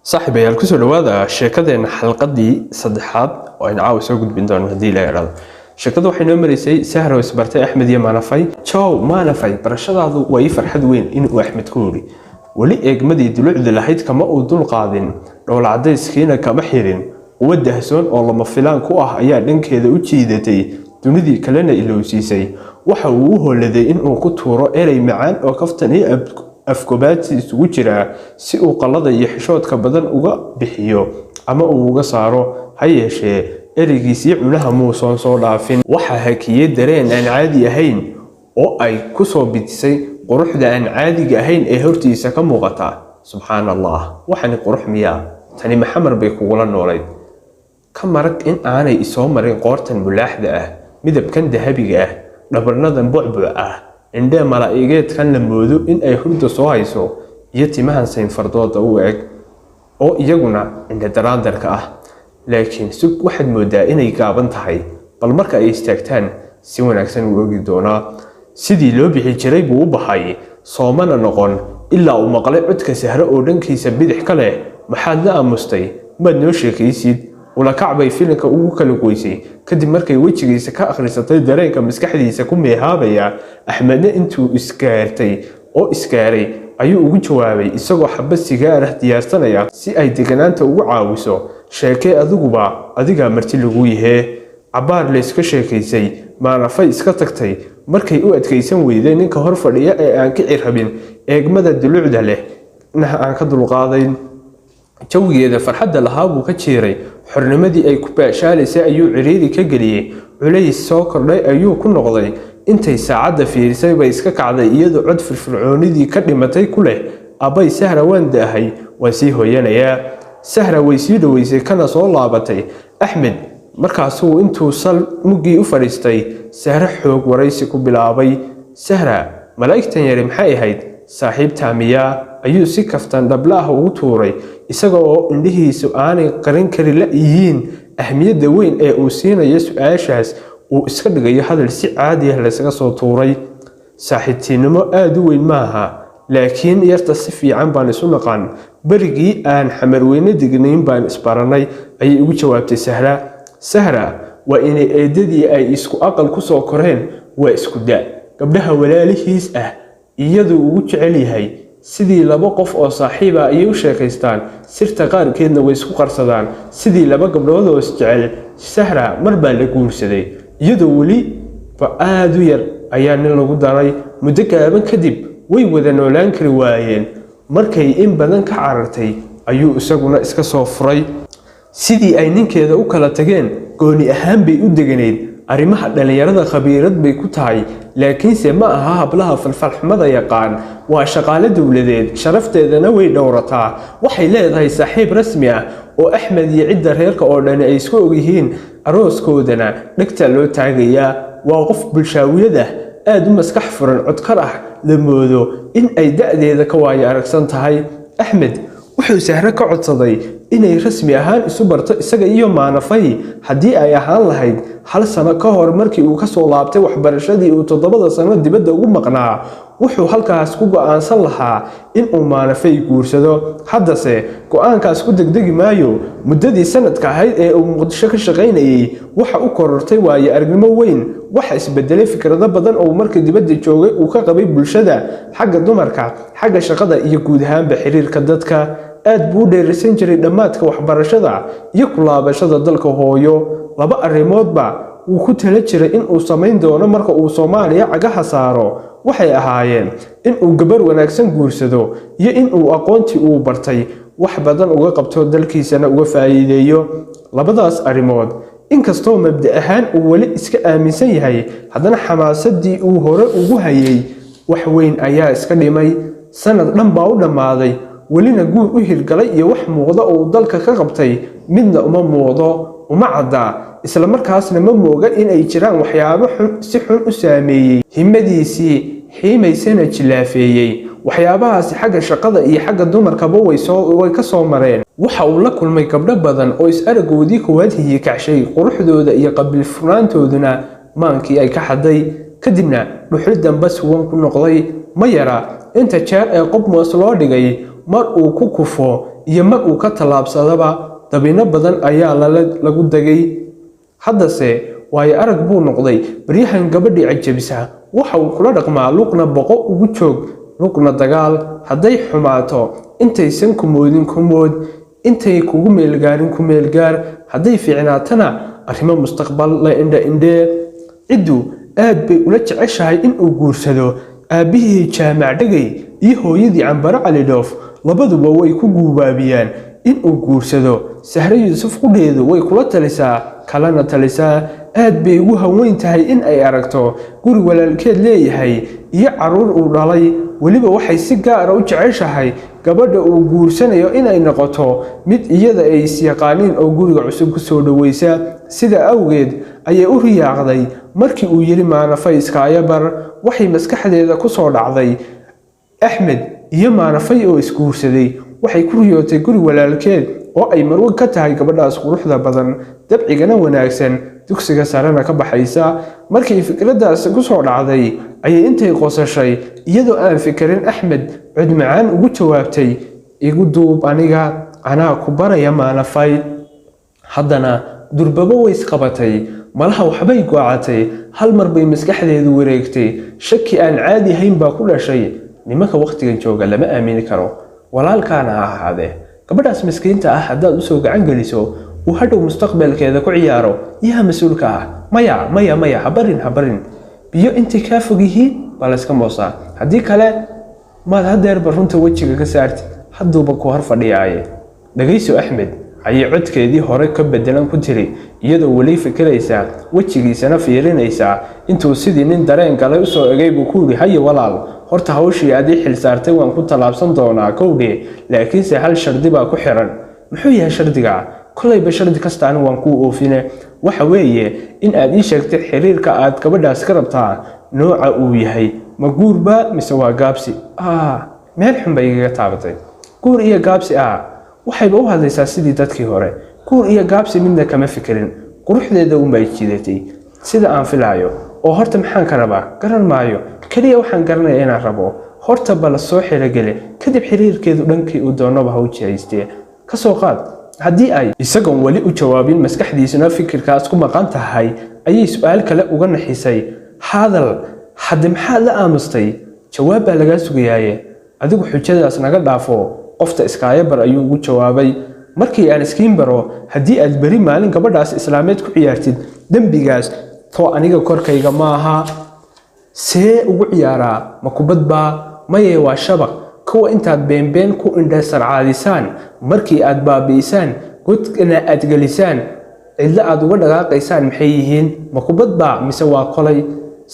صاحبي الكسر لواذا شركة حلقة صدحات وإن عاوز أقول بندون هدي لا يراد شركة وحين مريسي سهرة وسبرتي أحمد يا نفاي تشاو ما نفاي برشاد هذا ويفر حد وين إنه أحمد كوري ولي أجمدي دلوع ذلحيت كما أودون قاضين لو العدي سكينة كمحيرين وده سون والله ما فلان كوه أيا لينك هذا وتشيدتي دوني كلنا إلا وسيسي وحوه الذي إنه كتورة إلي معان وكفتني afkubaadsi isugu jira si uu qalada iyo xishoodka badan uga bixiyo ama uu uga saaro ha yeeshee erigiisii cunaha muusan soo dhaafin waxa hakiyay dareen aan caadi ahayn oo ay ku soo bidisay quruxda aan caadiga ahayn ee hortiisa ka muuqata subhanallah waxani qurux miya tani maxamar bay kugula noolayd ka marag in aanay isoo marin qoortan bulaaxda ah midabkan dahabiga ah dhabarnadan bucbuc ah عندما ملائكة كان لمودو إن أي حد صايسو يتمهن سين فردود أو إج أو يجونا عند دران دركاه لكن سوق واحد مدا إن يقابن تحي بالمركة يستكتان سوون أحسن وجدونا سيدي لو بيجري بو بحي صامنا نقول إلا ومقلع عدك سهر أورنك يسبد حكله محلنا مستي ما نوشك يسيد ولا كعبي فينك وكل كويسي كدي مركي وجهيسا ka akhrisatay dareenka maskaxdiisa ku meehaabaya Axmedna intuu iskaartay oo iskaaray ayuu ugu jawaabay isagoo xabad sigaar ah diyaarsanaya si ay deganaanta ugu caawiso sheekay adiga marti lagu yahay cabaar la iska sheekaysay maanafay iska tagtay markay u adkaysan weydeen ninka hor fadhiya ee aan ka cirhabin eegmada dulucda leh inaha aan ka dulqaadayn jawigeeda farxadda lahaa buu ka jeeray xornimadii ay ku baashaalaysay ayuu ciriiri ka galiyay culays soo kordhay ayuu ku noqday intay saacada fiirisay bay iska kacday iyadoo cod firfircoonidii ka dhimatay ku leh abay sahra waan daahay waan sii hooyanayaa sahra way sii dhaweysay kana soo laabatay axmed markaasuu intuu sal mugii u fadhiistay sahra xoog waraysi ku bilaabay sahra malaa'igtan yari maxay ahayd saaxiibta miya ayuu si kaftan dhablaha ugu tuuray isagoo indhihiisu aanay qarin kari la yihiin ahmiyadda weyn ee uu siinayo su'aashaas uu iska dhigayo hadal si caadi ah la isaga soo tuuray saaxiibtinimo aad u weyn maaha laakiin yarta si fiican baan isu naqaan barigii aan xamar weyne dignayn baan isbaranay ayay ugu jawaabtay sahra waa inay eedadii ay isku aqal ku soo koreen waa isku daa gabdhaha walaalihiis ah iyadoo ugu jecel yahay sidii laba qof oo saaxiib ah ay u sheekaystaan sirta qaarkeedna way isku qarsadaan sidii laba gabdhood oo isjecel sahra marba la guursaday iyadoo wali aad u yar ayaa nin lagu daray muddo gaaban kadib way wada noolaan kari waayeen markay in badan ka carartay ayuu isaguna iska soo furay sidii ay ninkeeda u kala tageen gooni ahaan bay u deganeed arrimaha dhalinyarada khabiirad bay ku tahay laakiinse ma aha hablaha falfalxumada yaqaan waa shaqaale dawladeed sharafteedana way dhowrataa waxay leedahay saaxiib rasmi ah oo Axmed iyo cidda reerka oo dhan ay isku og yihiin arooskoodana dhagta loo taagayaa waa qof bulshaawiyada aad u maskax furan codkar ah la moodo in ay da'deeda ka waayo aragsan tahay Axmed wuxuu sahra ka codsaday inay rasmi ahaan isu barto isaga iyo maanafay haddii ay ahaan lahayd hal sano ka hor markii uu ka soo laabtay waxbarashadii uu 7 sano dibadda ugu maqnaa wuxuu halkaas ku go'aansan lahaa in uu maanafay guursado haddase go'aankaas ku degdegi maayo muddadii sanadka ahayd ee uu Muqdisho ka shaqaynayay waxa uu korortay waayo aragnimo weyn waxa isbedelay fikrado badan oo markii dibadda joogay uu ka qabay bulshada xagga dumarka xagga shaqada iyo guud ahaanba xiriirka dadka aad buu dheeraysan jiray dhamaadka waxbarashada iyo ku laabashada dalka hooyo laba arrimoodba uu ku tala jiray in uu sameyn doono marka uu Soomaaliya cagaha saaro waxay ahaayeen in uu gabar wanaagsan guursado iyo in uu aqoontii uu bartay wax badan uga qabto dalkiisana uga faa'iideeyo labadaas arrimood inkastoo mabda ahaan uu wali iska aaminsan yahay haddana xamaasadii uu hore ugu hayay wax weyn ayaa iska dhimay sanad dhan baa u dhamaaday ولينا جود أهل قليل وح موضة ودلك كقبتي منا موضة وما عدا إسلام مركزنا موجة إن أي جيران وحيابه سحر أسامي همديسي حيمي سنة جلافيي وحيابها حاجة شقضة إيه حاجة دمر كبوي ويكسر مرين وحاول كل ما يكبر بدن أو يسأل جوديك وجهه كعشي قروح ذوذ يقبل فران تودنا مانكي أي كحدي كدنا نحرد بس هو نقضي ما يرى أنت شاء قب مواصلات جاي mar uu ku kufo iyo mar uu ka tallaabsadaba dabino badan ayaa lagu dagay. haddase waayo arag buu noqday. baryahan gabadhii cajabisa waxa uu kula dhaqmaa luqna boqo ugu joog luqna dagaal. hadday xumaato intaysan kumoodin kumood, intay kugu meelgaarin ku meelgaar. hadday fiicnaatana arrimo mustaqbal la indhe ciddu aad bay ula jeceshahay inuu guursado. aabbihii jaamac dhagay iyo hooyadii Cambaro Cali Dhoof labaduba way ku guubaabiyaan inuu guursado. Sahre Yuusuf qudheedu way kula talisaa kalena talisaa. aad bay ugu haweyn tahay in ay aragto guri walaalkeed leeyahay iyo caruur uu dhalay. weliba waxay si gaar ah u jeceshahay gabadha uu guursanayo inay noqoto mid iyada ay is yaqaaniin oo guriga cusub ku soo dhaweysa. sida awgeed ayay u riyaaqday markii uu yiri Maanafay Iskaayabar. waxay maskaxdeeda ku soo dhacday Axmed iyo Maanafay oo isguursaday. waxay ku riyootay guri walaalkeed oo ay marwo ka tahay gabadhaas quruxda badan, dabcigana wanaagsan, dugsiga sarena ka baxaysa. markii fikradaas ku soo dhacday ayay intay qosashay iyadoo aan fikirin Axmed cid macaan ugu jawaabtay, igu duub aniga, anaa ku baraya Maanafay. haddana durbaba way isqabatay. malaha waxbay go'atay. hal mar bay maskaxdeedu wareegtay. shaki aan caadi ahayn baa ku dhashay. nimanka waqtigan jooga lama aamini karo. walaalkaana ha ahaadee gabadhaas miskiinta ah haddaad u soo gacan geliso uu hadhow mustaqbalkeeda ku ciyaaro yaa mas-uulka ah. maya habarin. biyo intay kaa fog yihiin baa layska moosaa. haddii kale maad hadeerba runta wejiga ka saarti hadduuba ku hor fadhiyaaye. dhagayso Axmed ayay codkeedii hore ka bedelan ku tiri iyadoo weli fikiraysa wejigiisana fiirinaysa. intuu sidii nin dareen galay u soo egay buu ku yiri haye walaal, horta hawshii aad ii xil saartay waan ku talaabsan doonaa kowdhe, laakiinse hal shardi baa ku xiran. muxuu yahay shardiga? kolayba shardi kasta waan kuu oofine. waxa weeye in aad ii sheegtay xiriirka aad gabadhaas ka rabtaa nooca uu yahay. ma guurba mise waa gaabsi? meel xun bay igaga taabatay. guur iyo gaabsi waxayba u hadlaysaa sidii dadkii hore. guur iyo gaabsi midna kama fikirin. quruxdeeda unbay jiidatay sida aan filaayo. oo horta maxaan ka rabaa? garan maayo. kaliya waxaan garanayaa inaan rabo. horta bala soo xirogeli kadib xiriirkeedu dhankii uu doonaba ha u jihaystee. ka soo qaad haddii ay isagoon weli u jawaabin maskaxdiisuna fikirkaas ku maqan tahay ayay su'aal kale uga naxisay. hadal hadde maxaad la aamustay? jawaab baa lagaa sugayaaye. adigu xujadaas naga dhaafo. qofta Iskaayabar ayuu ugu jawaabay. markii aan iskiin baro haddii aad beri maalin gabadhaas islaameed ku ciyaartid dembigaas too aniga korkayga maaha. see ugu ciyaaraa? ma kubad baa? maye waa shabaq. kuwa intaad beenbeen ku indhasarcaadisaan markii aad baabi'isaan godkana aad gelisaan cidla aad uga dhaqaaqaysaan maxay yihiin? ma kubad baa mise waa kolay?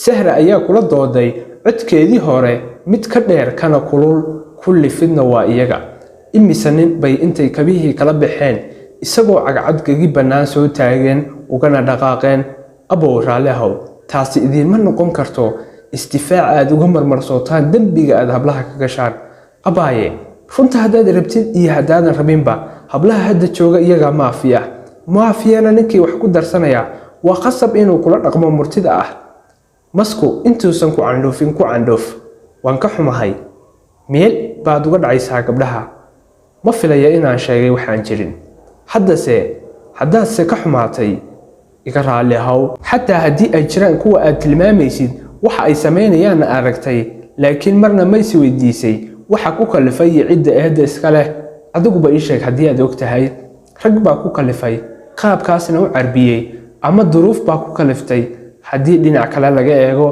Sahra ayaa kula dooday codkeedii hore mid ka dheer kana kulul. kulli fidna waa iyaga. imise nin bay intay kabihii kala baxeen isagoo cagcadgagi bannaan soo taageen ugana dhaqaaqeen. abow raalli ahow, taasi idiinma noqon karto istifaac aad uga marmarsootaan dembiga aad hablaha ka gashaan. abaaye runta haddaad rabtid iyo haddaadan rabinba hablaha hadda jooga iyagaa maafiyana ninkii wax ku darsanaya waa qasab inuu kula dhaqmo murtida ah. masku intuusan ku candhoofin ku candhoof. waan ka xumahay. meel baad uga dhacaysaa gabdhaha. ma filaya inaan sheegay waxaan jirin. haddaadse ka xumaatay iga raalli ahow. xataa haddii ay jiraan kuwa aad tilmaamaysid waxa ay samaynayaanna aragtay, laakiin marna maysi weydiisay waxa ku kalifay cidda eedda iska leh. adiguba ii sheeg haddii aad og tahay. rag baa ku kalifay, qaabkaasna u carbiyey, ama duruuf baa ku kaliftay haddii dhinac kale laga eego.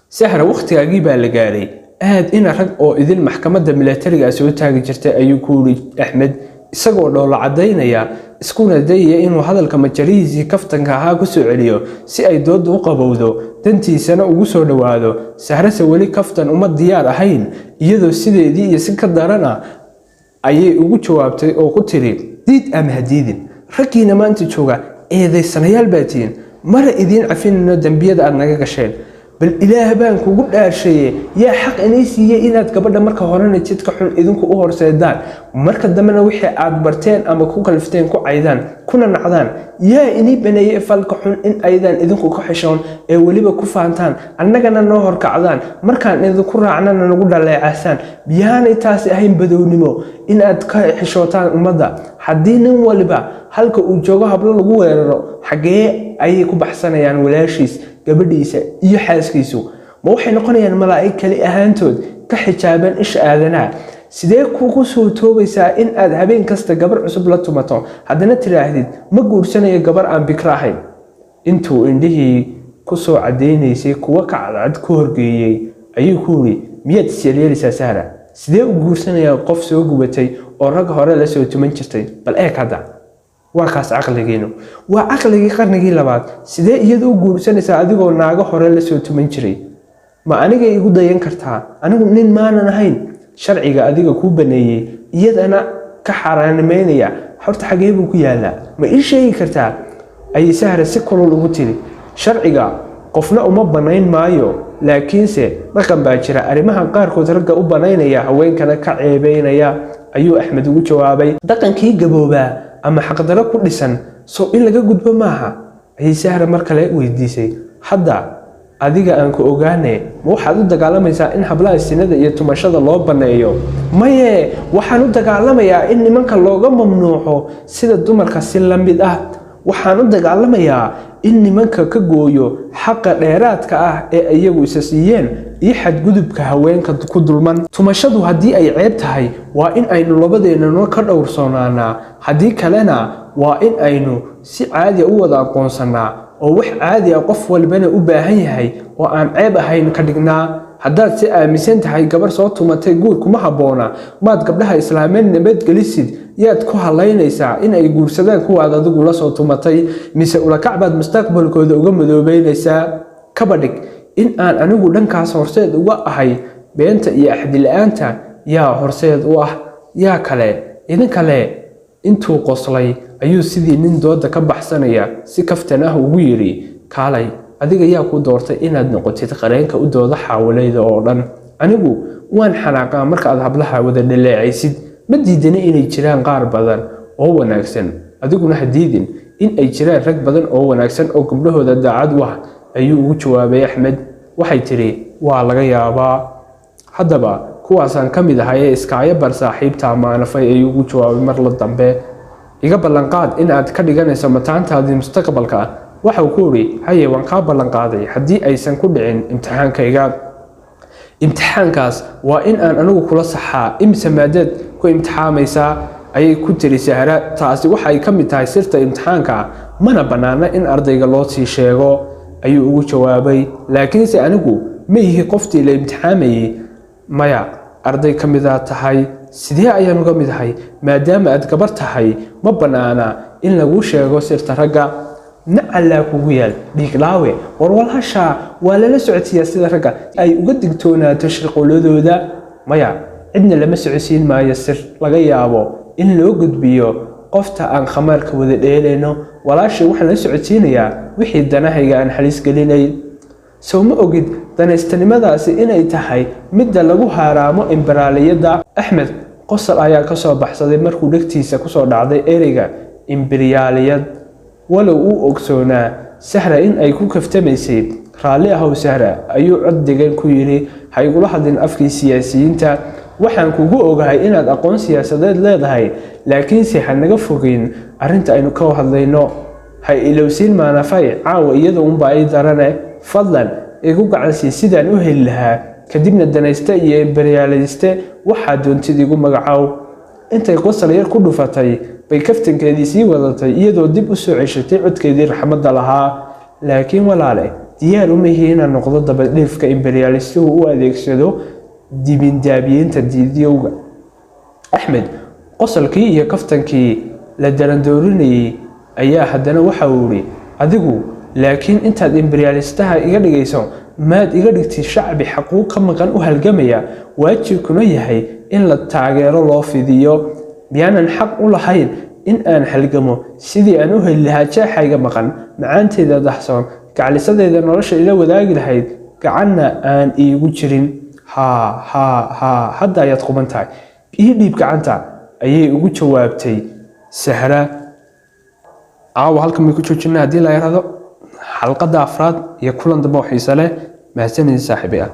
Sahra waqtigaagii baa la gaaray. aad ina rag oo idin maxkamadda militariga soo taagi jirtay ayuu ku yiri Axmed isagoo dhoola cadeynaya iskuna dayay inuu hadalka majarihiisii kaftanka ahaa ku soo celiyo si ay dood u qabowdo dantiisana ugu soo dhawaado. Sahrase weli kaftan uma diyaar ahayn iyadoo sideedii iyo si ka darana ayay ugu jawaabtay oo ku tiri diid ama hadiidin. raggiina maanta jooga eedaysanayaal baatiin mara idin cafinno dambiyada aad naga gasheen. bal ilaah baan kugu dhaashay yaa xaq inay siiyay inaad gabadha marka horena jidka xun idinku u horseedaan marka dambena wixii aad barteen ama ku kalifteen ku caydaan kuna nacdaan yaa inay baneeyay falka xun in aydan idinku ka xishoon ee waliba ku faantaan annagana noo horkacdaan markaan idinku raacnana nagu dhaleecasaan biyaanay taasi ahayn badownimo in aad ka xishootaan ummadda haddii nin waliba halka uu joogo hablo lagu weeraro xagee ayay ku baxsanayaan walaashiis gabadhiisa iyo xaaskiisu ma waxay noqonayaan malaa'ig kali ahaantood ka xijaaban isha aadanaha sidee kugu soo toobaysaa in aad habeen kasta gabar cusub la tumato haddana tiraahdid ma guursanayo gabar aan bikra ahayn intuu indhihii ku soo cadaynaysay kuwa ka cadcad ku horgeeyey ayuu ku yiri miyaad isyeelaysaa Sahra sidee u guursanayaa qof soo gubatay oo rag hore la soo tuman jirtay bal eeg hadda waa kaas aqligeenu waa aqligii qarnigii labaad sidee iyadu u guursanaysaa adigoo naaga hore la soo tuman jiray ma aniga igu dayan kartaa anigu nin maanan ahayn sharciga adiga ku baneeyay iyadana ka xaraanimeynaya horta xagee buu ku yaalaa ma ii sheegi kartaa ay Sahra si kulul ugu tiri sharciga qofna uma banayn maayo laakiinse dhaqan baa jira arrimaha qaarkood ragga u banaynaya haweenkana ka ceebeynaya ayuu Axmed ugu jawaabay dhaqankii gaboobaa ama xaqdaro ku dhisan soo in laga gudbo maaha ay Sahra mar kale weydiisay hadda adiga aan ku ogaanay ma waxaad u dagaalamaysaa in hablaha sinada iyo tumashada loo baneeyo maye waxaan u dagaalamayaa in nimanka looga mamnuuco sida dumarka si la mid ah waxaan u dagaalamayaa in nimanka ka gooyo xaqa dheeraadka ah ee iyagu isa siiyeen iyo xadgudubka haweenka ku dulman tumashadu haddii ay ceeb tahay waa in aynu labadeennana ka dhowrsoonaanaa haddii kalena waa in aynu si caadi u wada aqoonsanaa oo wax caadi ah qof walbana u baahan yahay oo aan ceeb ahayn ka dhignaa haddaad si aaminsan tahay gabar soo tumatay guur kuma habboona maad gabdhaha islaameed nabadgelisid yaad ku halaynaysaa in ay guursadaan kuwaad adigu la soo tumatay mise ulakacbaad mustaqbalkooda uga madoobeynaysaa kaba dhig in aan anigu dhankaas horseed uga ahay beenta iyo axdi la'aanta yaa horseed u ah yaa kale idin kale intuu qoslay ayuu sidii nin dooda ka baxsanaya si kaftan ah ugu yiri kaalay adiga yaa ku doortay inaad noqotid qareenka u dooda xaawalayda oo dhan anigu waan xanaaqaa marka aad hablaha wada dhaleecaysid ma diidana inay jiraan qaar badan oo wanaagsan adiguna hadiidin in ay jiraan rag badan oo wanaagsan oo gabdhahooda daacad u ah ayuu ugu jawaabay Axmed waxay tiri waa laga yaabaa haddaba kuwaasaan ka mid ahay ee iskaayo bar saaxiibta maanafay ayuu ugu jawaabay mar la dambe iga ballanqaad in aad ka dhiganayso mataantaadii mustaqbalka waxa uu ku yiri haye waan ka ballanqaaday haddii aysan ku dhicin imtixaankayga imtixaankaas waa in aan anigu kula saxaa imse maadad ku imtixaamaysaa ayay ku tiri Sahra taasi waxa ay ka mid tahay sirta imtixaanka mana banaana in ardayga loo sii sheego ayuu ugu jawaabay laakiinse anigu ma yihi qoftii la imtixaamayay maya arday ka mid tahay sidee ayaan uga mid ahay maadaama aad gabar tahay ma banaana in lagu sheego sirta ragga nacala kugu yaal dhiiglaawe warwalhasha waa lala socodsiyaa sida ragga ay uga digtoonaato shirqooladooda maya cidna lama socodsiin maayo sir laga yaabo in loo gudbiyo qofta aan khamaarka wada dheeleyno walaashii waxaan la socodsiinayaa wixii danahayga aan halis gelinay soo ma ogid danaystanimadaasi inay tahay midda lagu haaraamo imbaraaliyada Axmed qosol ayaa ka soo baxsaday markuu dhagtiisa ku soo dhacday ereyga imbaraaliyad walow uu ogsoonaa Sahra in ay ku kaftamaysay raali ah oo Sahra ayuu cod degan ku yiri hay ugula hadin afkii siyaasiyiinta waxaan kugu ogahay inaad aqoon siyaasadeed leedahay laakiin si hanaga fogeyn arinta aynu ka hadlayno hay ilowsiin maanafay caawa iyadoo un baa ay darane fadlan igu gacansi sidaan u heli lahaa kadibna danaysta iyo imbariyaaliste waxa doontid igu magacaw intay qosol yar ku dhufatay bay kaftankeedii sii wadatay iyadoo dib u soo ceshatay codkeedii raxmadda lahaa laakiin walaale diyaar uma yihiin inaan noqdo dabadheefka imbariyalistuhu u adeegsado dibindaabiyeenta diidiyowga Axmed qosolkii iyo kaftankii la darandoorinayay ayaa haddana waxa uu yiri adigu laakiin intaad imbariyalistaha iga dhigayso maad iga dhigtay shacbi xaquuq ka maqan u halgamaya waajibkuna yahay in la taageero loo fidiyo biyaanan xaq u lahayn in aan halgamo sidii aan u heli lahaa jeexayga maqan macaanteeda daxsoon gaclisadeeda nolosha ila wadaagi lahayd gacanna aan iigu jirin haa hadda ayaad quban tahay ii dhiib gacanta ayay ugu jawaabtay Sahra. caawa halkan bay ku joojinaa haddii la yiraahdo xalqada afraad iyo kulan dambe oo xiiso leh mahadsanid saaxiibayaal.